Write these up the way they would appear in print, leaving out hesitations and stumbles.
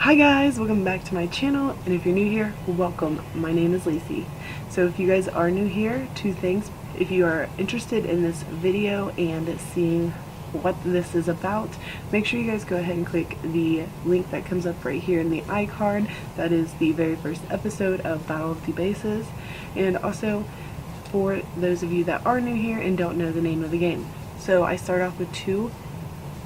Hi guys, welcome back to my channel, and if you're new here, welcome. My name is Lacey. So if you guys are new here, two things. If you are interested in this video and seeing what this is about, make sure you guys go ahead and click the link that comes up right here in the iCard. That is the very first episode of Battle of the Bases. And also, for those of you that are new here and don't know the name of the game. So I start off with two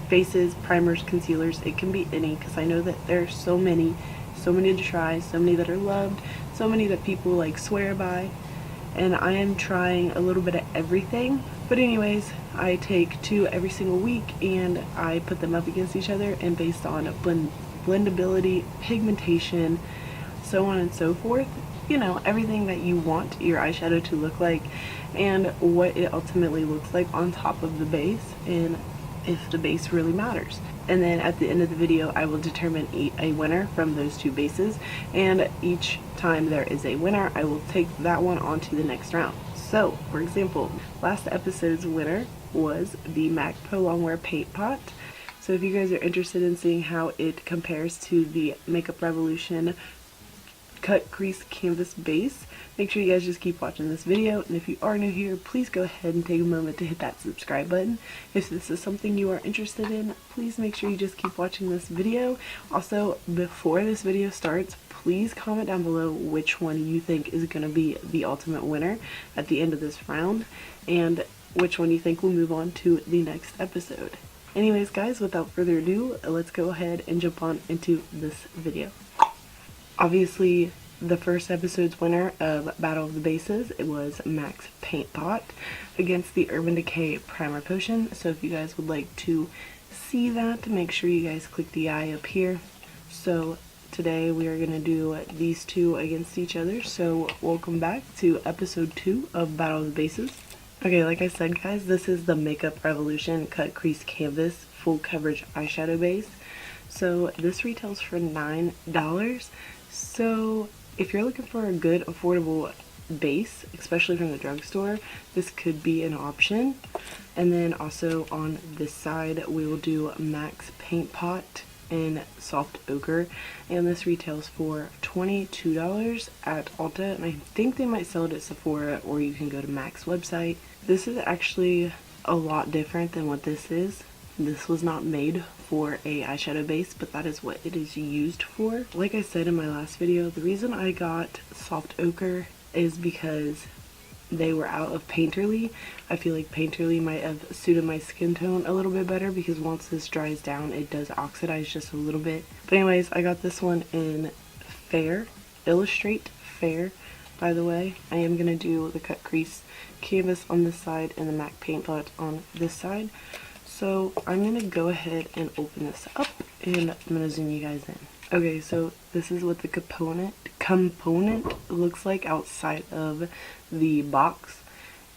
bases, primers, concealers. It can be any, because I know that there are so many to try, so many that are loved, so many that people like swear by, and I am trying a little bit of everything. But anyways, I take two every single week and I put them up against each other, and based on blendability, pigmentation, so on and so forth, you know, everything that you want your eyeshadow to look like and what it ultimately looks like on top of the base, and if the base really matters. And then at the end of the video, I will determine a winner from those two bases, and each time there is a winner, I will take that one on to the next round. So, for example, last episode's winner was the MAC Pro Longwear Paint Pot. So if you guys are interested in seeing how it compares to the Makeup Revolution Cut Crease Canvas base, make sure you guys just keep watching this video. And if you are new here, please go ahead and take a moment to hit that subscribe button. If this is something you are interested in, please make sure you just keep watching this video. Also, before this video starts, please comment down below which one you think is going to be the ultimate winner at the end of this round, and which one you think will move on to the next episode. Anyways guys, without further ado, let's go ahead and jump on into this video. Obviously, the first episode's winner of Battle of the Bases, it was MAC's Paint Pot against the Urban Decay Primer Potion. So if you guys would like to see that, make sure you guys click the eye up here. So today we are going to do these two against each other. So welcome back to episode 2 of Battle of the Bases. Okay, like I said guys, this is the Makeup Revolution Cut Crease Canvas Full Coverage Eyeshadow Base. So this retails for $9. So if you're looking for a good affordable base, especially from the drugstore, this could be an option. And then also on this side we will do MAC's Paint Pot in Soft Ochre, and this retails for $22 at Ulta, and I think they might sell it at Sephora, or you can go to MAC's website. This is actually a lot different than what this is. This was not made for a eyeshadow base, but that is what it is used for. Like I said in my last video, the reason I got Soft Ochre is because they were out of Painterly. I feel like Painterly might have suited my skin tone a little bit better, because once this dries down, it does oxidize just a little bit. But anyways, I got this one in Fair, Illustrate Fair, by the way. I am going to do the Cut Crease Canvas on this side and the MAC Paint Pot on this side. So I'm going to go ahead and open this up, and I'm going to zoom you guys in. Okay, so this is what the component looks like outside of the box,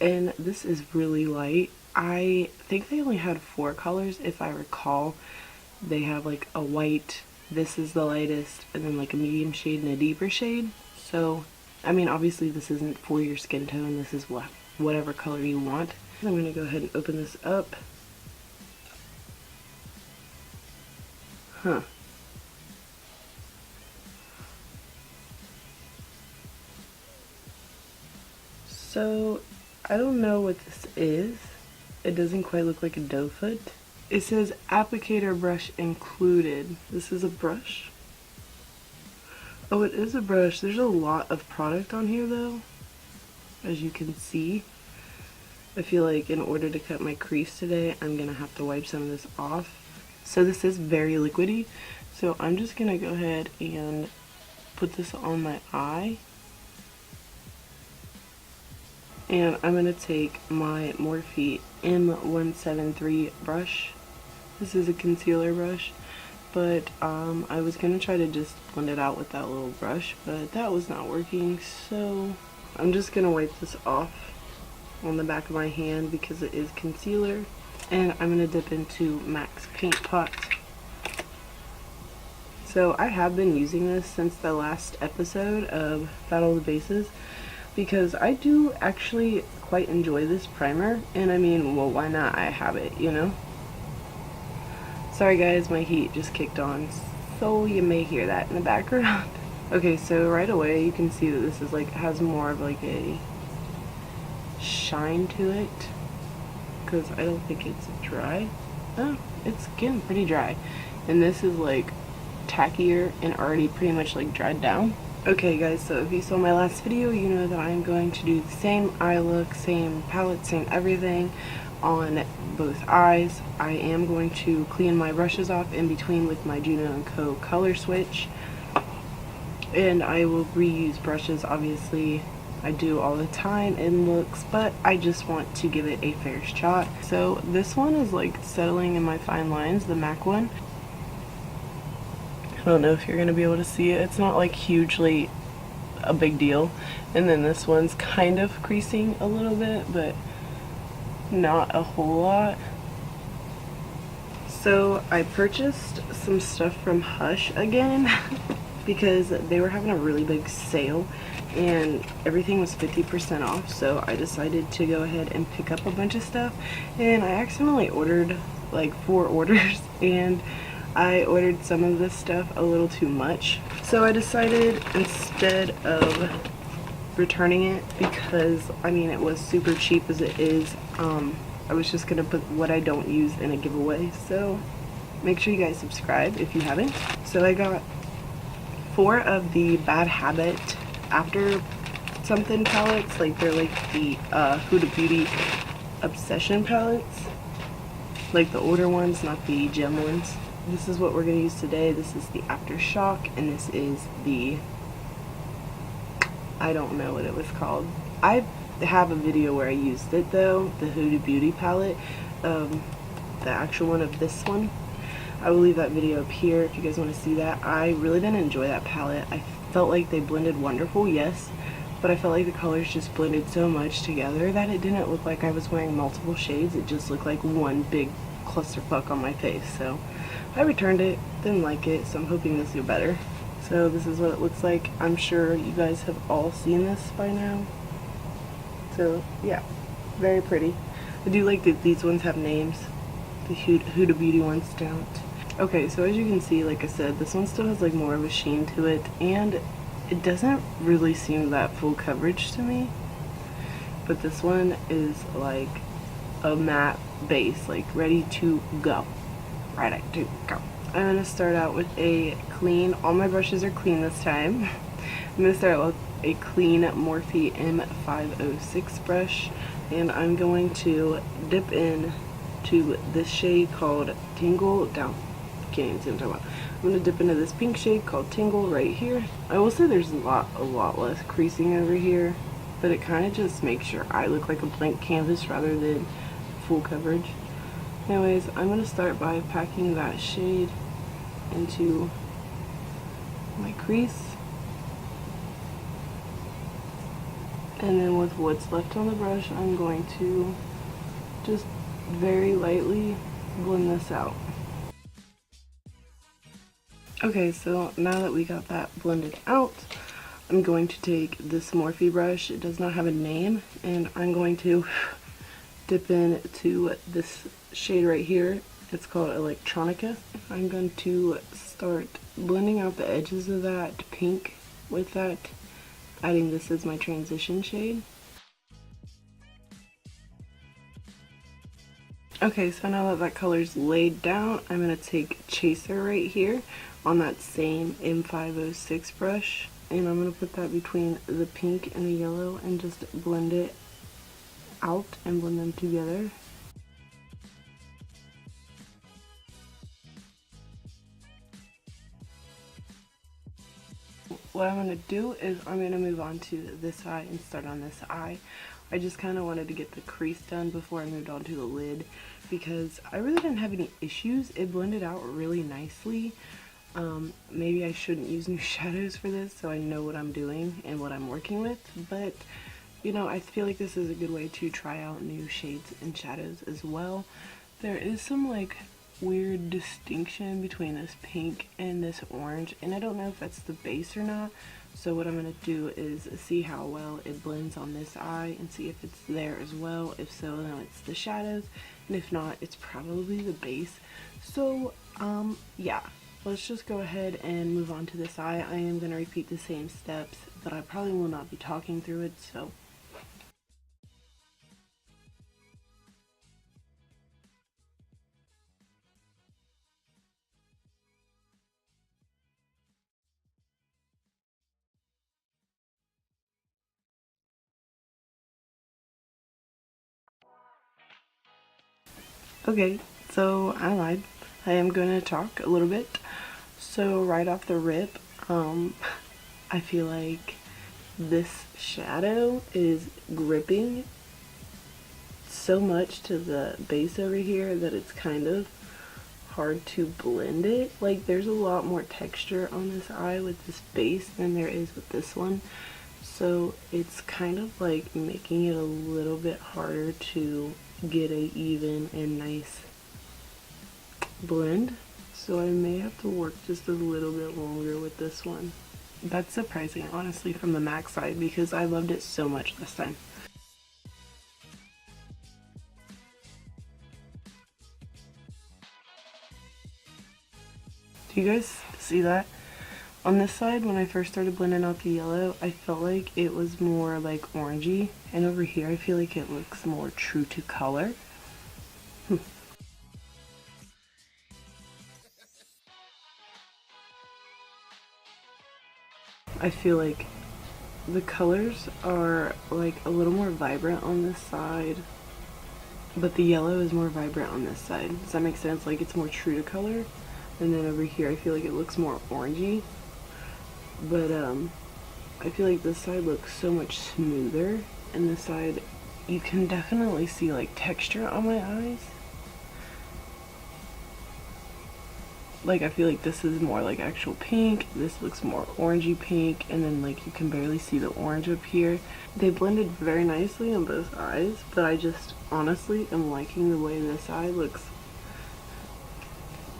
and this is really light. I think they only had 4 colors if I recall. They have like a white, this is the lightest, and then like a medium shade and a deeper shade. So I mean, obviously this isn't for your skin tone, this is whatever color you want. I'm going to go ahead and open this up. Huh. So, I don't know what this is. It doesn't quite look like a doe foot. It says applicator brush included. This is a brush? Oh, it is a brush. There's a lot of product on here though, as you can see. I feel like in order to cut my crease today, I'm gonna have to wipe some of this off. So this is very liquidy, so I'm just gonna go ahead and put this on my eye. And I'm gonna take my Morphe M173 brush. This is a concealer brush, but I was gonna try to just blend it out with that little brush, but that was not working, so I'm just gonna wipe this off on the back of my hand because it is concealer. And I'm going to dip into MAC's Paint Pot. So I have been using this since the last episode of Battle of the Bases, because I do actually quite enjoy this primer, and I mean, well, why not? I have it, you know? Sorry guys, my heat just kicked on. so you may hear that in the background. Okay, so right away you can see that this is like, has more of like a shine to it, because I don't think it's dry. Oh, it's getting pretty dry. And this is like tackier and already pretty much like dried down. Okay guys, so if you saw my last video, you know that I'm going to do the same eye look, same palette, same everything on both eyes. I am going to clean my brushes off in between with my Juno & Co. color switch. And I will reuse brushes, obviously. I do all the time in looks, but I just want to give it a fair shot. So this one is like settling in my fine lines, the MAC one. I don't know if you're going to be able to see it. It's not like hugely a big deal. And then this one's kind of creasing a little bit, but not a whole lot. So I purchased some stuff from Hush again because they were having a really big sale and everything was 50% off, so I decided to go ahead and pick up a bunch of stuff. And I accidentally ordered like 4 orders, and I ordered some of this stuff a little too much. So I decided, instead of returning it, because I mean it was super cheap as it is, I was just gonna put what I don't use in a giveaway. So make sure you guys subscribe if you haven't. So I got 4 of the Bad Habit After Something palettes. Like they're like the Huda Beauty Obsession palettes, like the older ones, not the gem ones. This is what we're gonna use today. This is the Aftershock, and this is the, I don't know what it was called. I have a video where I used it though, the Huda Beauty palette, the actual one of this one. I will leave that video up here if you guys want to see that. I really didn't enjoy that palette. I felt like they blended wonderful, yes, but I felt like the colors just blended so much together that it didn't look like I was wearing multiple shades. It just looked like one big clusterfuck on my face. So I returned it, didn't like it, so I'm hoping this will be better. So this is what it looks like. I'm sure you guys have all seen this by now. So yeah, very pretty. I do like that these ones have names. The Huda Beauty ones don't. Okay, so as you can see, like I said, this one still has like more of a sheen to it, and it doesn't really seem that full coverage to me. But this one is like a matte base, like ready to go. Ready to go. I'm gonna start out with a clean, all my brushes are clean this time. I'm gonna start out with a clean Morphe M506 brush, and I'm going to dip in to this shade called Tingle Down. Can't even see what I'm talking about. I'm gonna dip into this pink shade called Tingle right here. I will say there's a lot less creasing over here, but it kind of just makes your eye look like a blank canvas rather than full coverage. Anyways, I'm gonna start by packing that shade into my crease, and then with what's left on the brush, I'm going to just very lightly blend this out. Okay, so now that we got that blended out, I'm going to take this Morphe brush. It does not have a name, and I'm going to dip into this shade right here. It's called Electronica. I'm going to start blending out the edges of that pink with that, adding this as my transition shade. Okay, so now that that color's laid down, I'm going to take Chaser right here on that same M506 brush, and I'm going to put that between the pink and the yellow and just blend it out and blend them together. What I'm going to do is I'm going to move on to this eye and start on this eye. I just kind of wanted to get the crease done before I moved on to the lid, because I really didn't have any issues. It blended out really nicely. Maybe I shouldn't use new shadows for this, so I know what I'm doing and what I'm working with, but you know, I feel like this is a good way to try out new shades and shadows as well. There is some like weird distinction between this pink and this orange, and I don't know if that's the base or not. So what I'm going to do is see how well it blends on this eye and see if it's there as well. If so, then it's the shadows, and if not, it's probably the base. So yeah, let's just go ahead and move on to this eye. I am going to repeat the same steps, but I probably will not be talking through it, so. Okay, so I lied. I am going to talk a little bit. So right off the rip, I feel like this shadow is gripping so much to the base over here that it's kind of hard to blend it. Like, there's a lot more texture on this eye with this base than there is with this one. So it's kind of like making it a little bit harder to get a even and nice blend. So I may have to work just a little bit longer with this one. That's surprising, honestly, from the MAC side, because I loved it so much this time. Do you guys see that? On this side, when I first started blending out the yellow, I felt like it was more like orangey, and over here I feel like it looks more true to color. I feel like the colors are like a little more vibrant on this side, but the yellow is more vibrant on this side. Does that make sense? Like, it's more true to color, and then over here I feel like it looks more orangey. But I feel like this side looks so much smoother, and this side you can definitely see like texture on my eyes. Like, I feel like this is more like actual pink, this looks more orangey pink, and then like you can barely see the orange up here. They blended very nicely on both eyes, but I just honestly am liking the way this eye looks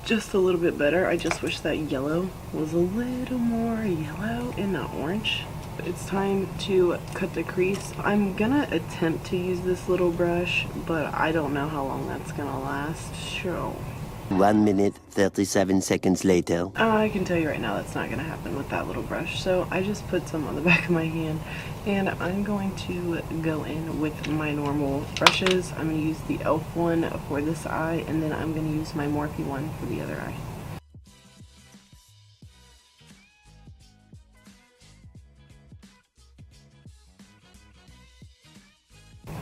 just a little bit better. I just wish that yellow was a little more yellow and not orange. It's time to cut the crease. I'm gonna attempt to use this little brush, but I don't know how long that's gonna last. So 1 minute, 37 seconds later. I can tell you right now that's not gonna happen with that little brush. So I just put some on the back of my hand, and I'm going to go in with my normal brushes. I'm gonna use the e.l.f. one for this eye, and then I'm gonna use my Morphe one for the other eye.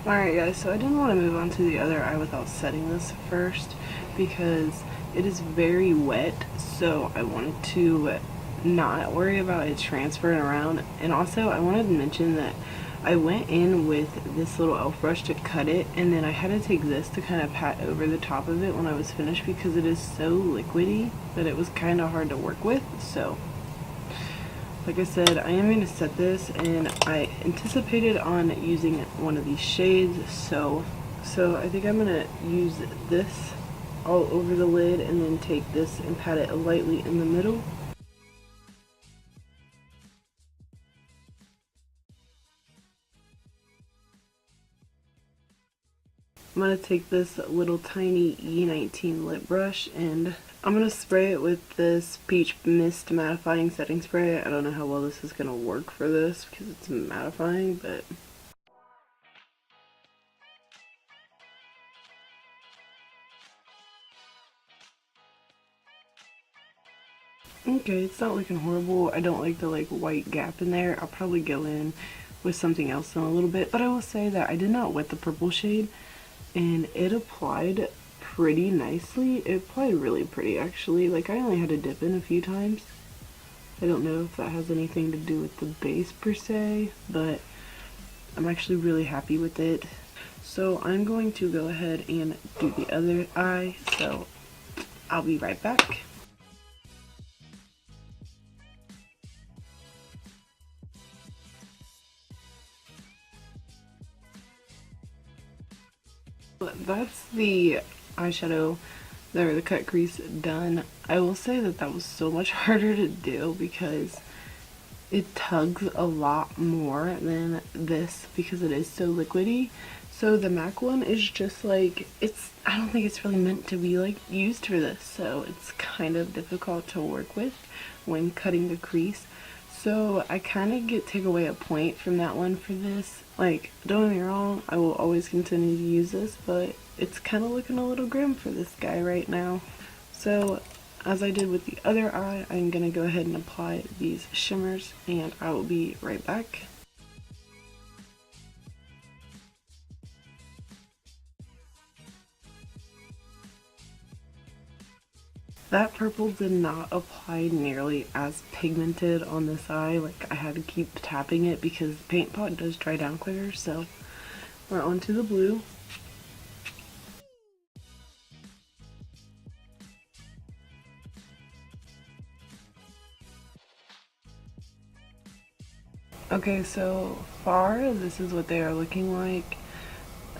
Alright guys, so I didn't want to move on to the other eye without setting this first, because it is very wet, so I wanted to not worry about it transferring around. And also I wanted to mention that I went in with this little e.l.f. brush to cut it, and then I had to take this to kind of pat over the top of it when I was finished, because it is so liquidy that it was kind of hard to work with. So like I said, I am going to set this, and I anticipated on using one of these shades, so I think I'm going to use this all over the lid, and then take this and pat it lightly in the middle. I'm going to take this little tiny E19 lip brush, and I'm going to spray it with this Peach Mist Mattifying Setting Spray. I don't know how well this is going to work for this because it's mattifying, but okay, it's not looking horrible. I don't like the white gap in there. I'll probably go in with something else in a little bit, but I will say that I did not wet the purple shade, and it applied pretty nicely. It applied really pretty, actually. Like, I only had to dip in a few times. I don't know if that has anything to do with the base per se, but I'm actually really happy with it. So I'm going to go ahead and do the other eye, so I'll be right back. That's the eyeshadow, or the cut crease, done. I will say that that was so much harder to do because it tugs a lot more than this, because it is so liquidy. So the MAC one is just like, I don't think it's really meant to be like used for this, so it's kind of difficult to work with when cutting the crease. So I kind of take away a point from that one for this. Like, don't get me wrong, I will always continue to use this, but it's kind of looking a little grim for this guy right now. So as I did with the other eye, I'm gonna go ahead and apply these shimmers, and I will be right back. That purple did not apply nearly as pigmented on this eye. Like, I had to keep tapping it because the paint pot does dry down quicker. So we're on to the blue. Okay, so far this is what they are looking like.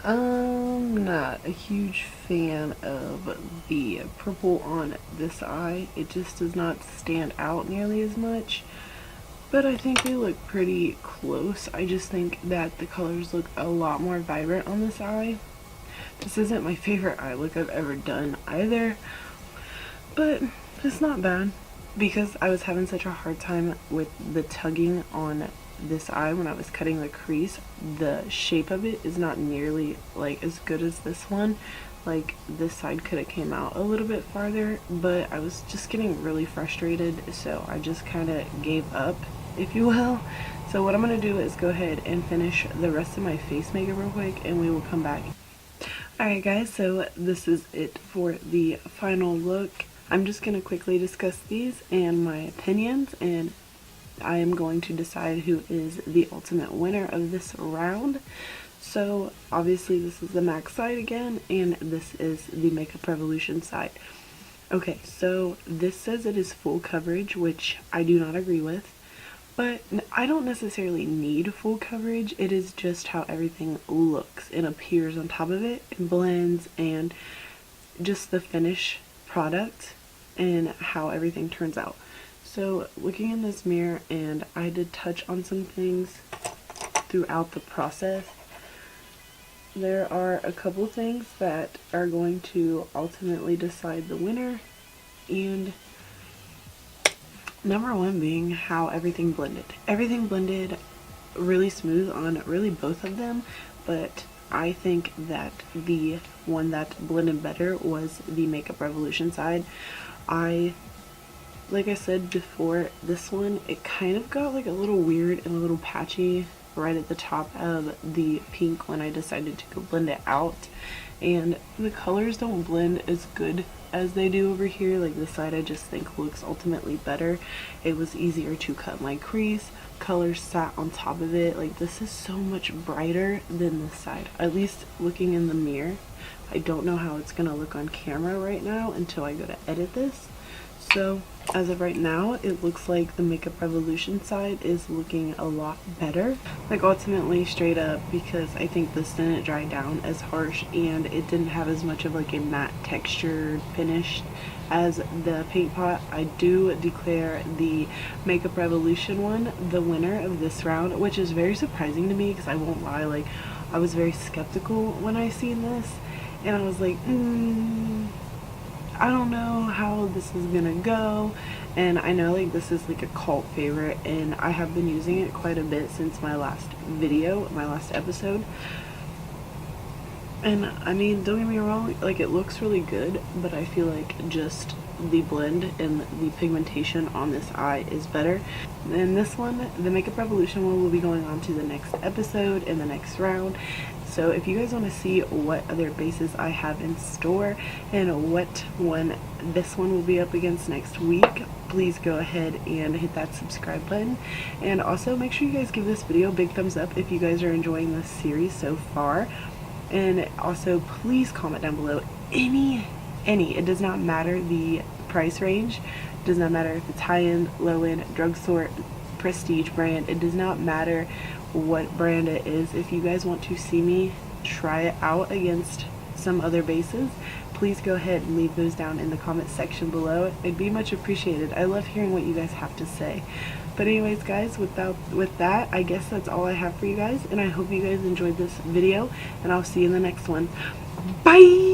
I'm not a huge fan of the purple on this eye. It just does not stand out nearly as much, but I think they look pretty close. I just think that the colors look a lot more vibrant on this eye. This isn't my favorite eye look I've ever done either, but it's not bad because I was having such a hard time with the tugging on this eye when I was cutting the crease. The shape of it is not nearly like as good as this one. Like, this side could have came out a little bit farther, but I was just getting really frustrated, so I just kind of gave up, if you will. So what I'm gonna do is go ahead and finish the rest of my face makeup real quick, and we will come back. Alright guys, so this is it for the final look. I'm just gonna quickly discuss these and my opinions, and I am going to decide who is the ultimate winner of this round. So obviously this is the MAC side again, and this is the Makeup Revolution side. Okay, so this says it is full coverage, which I do not agree with, but I don't necessarily need full coverage. It is just how everything looks and appears on top of it and blends, and just the finish product and how everything turns out. So looking in this mirror, and I did touch on some things throughout the process, there are a couple things that are going to ultimately decide the winner, and number one being how everything blended. Everything blended really smooth on really both of them, but I think that the one that blended better was the Makeup Revolution side. Like I said before, this one, it kind of got like a little weird and a little patchy right at the top of the pink when I decided to go blend it out, and the colors don't blend as good as they do over here. Like, this side I just think looks ultimately better. It was easier to cut my crease, colors sat on top of it. Like, this is so much brighter than this side, at least looking in the mirror. I don't know how it's gonna look on camera right now until I go to edit this. So as of right now, it looks like the Makeup Revolution side is looking a lot better. Like, ultimately, straight up, because I think this didn't dry down as harsh, and it didn't have as much of like a matte textured finish as the paint pot. I do declare the Makeup Revolution one the winner of this round, which is very surprising to me because I won't lie, like, I was very skeptical when I seen this, and I was like, I don't know how this is gonna go. And I know, like, this is like a cult favorite, and I have been using it quite a bit since my last video, my last episode. And I mean, don't get me wrong, like, it looks really good, but I feel like just the blend and the pigmentation on this eye is better. And this one, the Makeup Revolution one, will be going on to the next episode in the next round. So if you guys want to see what other bases I have in store and what one this one will be up against next week, please go ahead and hit that subscribe button. And also make sure you guys give this video a big thumbs up if you guys are enjoying this series so far. And also please comment down below any, it does not matter the price range, it does not matter if it's high-end, low-end, drugstore, prestige brand, it does not matter what brand it is. If you guys want to see me try it out against some other bases, please go ahead and leave those down in the comment section below. It'd be much appreciated. I love hearing what you guys have to say. But anyways, guys, with that, I guess that's all I have for you guys, and I hope you guys enjoyed this video, and I'll see you in the next one. Bye!